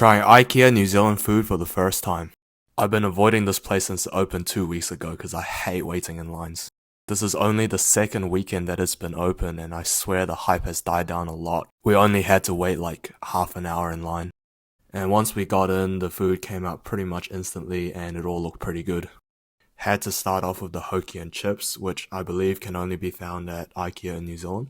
Trying IKEA New Zealand food for the first time. I've been avoiding this place since it opened 2 weeks ago because I hate waiting in lines. This is only the second weekend that it's been open and I swear the hype has died down a lot. We only had to wait like half an hour in line. And once we got in, the food came out pretty much instantly and it all looked pretty good. Had to start off with the Hokkien chips, which I believe can only be found at IKEA in New Zealand.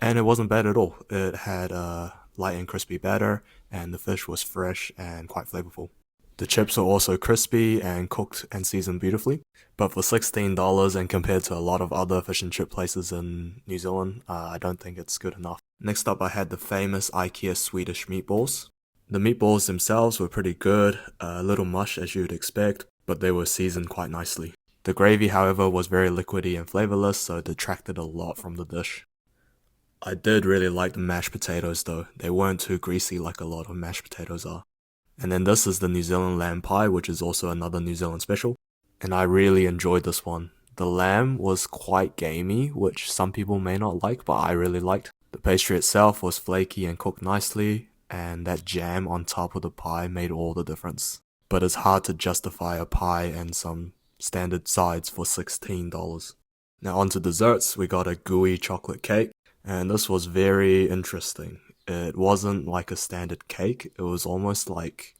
And it wasn't bad at all. It had a light and crispy batter, and the fish was fresh and quite flavorful. The chips were also crispy and cooked and seasoned beautifully. But for $16 and compared to a lot of other fish and chip places in New Zealand, I don't think it's good enough. Next up I had the famous IKEA Swedish meatballs. The meatballs themselves were pretty good, a little mush as you'd expect, but they were seasoned quite nicely. The gravy, however, was very liquidy and flavorless, so it detracted a lot from the dish. I did really like the mashed potatoes though. They weren't too greasy like a lot of mashed potatoes are. And then this is the New Zealand lamb pie, which is also another New Zealand special. And I really enjoyed this one. The lamb was quite gamey, which some people may not like, but I really liked. The pastry itself was flaky and cooked nicely, and that jam on top of the pie made all the difference. But it's hard to justify a pie and some standard sides for $16. Now onto desserts, we got a gooey chocolate cake. And this was very interesting. It wasn't like a standard cake, it was almost like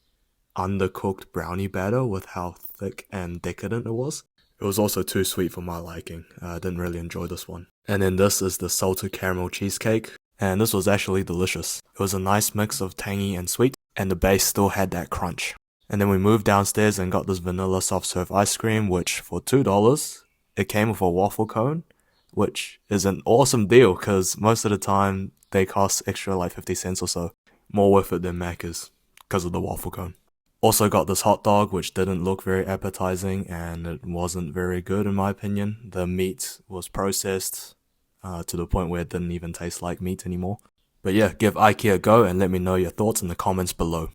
undercooked brownie batter with how thick and decadent it was. It was also too sweet for my liking. I didn't really enjoy this one. And then this is the salted caramel cheesecake, and this was actually delicious. It was a nice mix of tangy and sweet, and the base still had that crunch. And then we moved downstairs and got this vanilla soft serve ice cream, which for $2, it came with a waffle cone, which is an awesome deal because most of the time they cost extra like 50 cents or so. More worth it than Macca's because of the waffle cone. Also got this hot dog which didn't look very appetizing and it wasn't very good in my opinion. The meat was processed to the point where it didn't even taste like meat anymore. But yeah, give IKEA a go and let me know your thoughts in the comments below.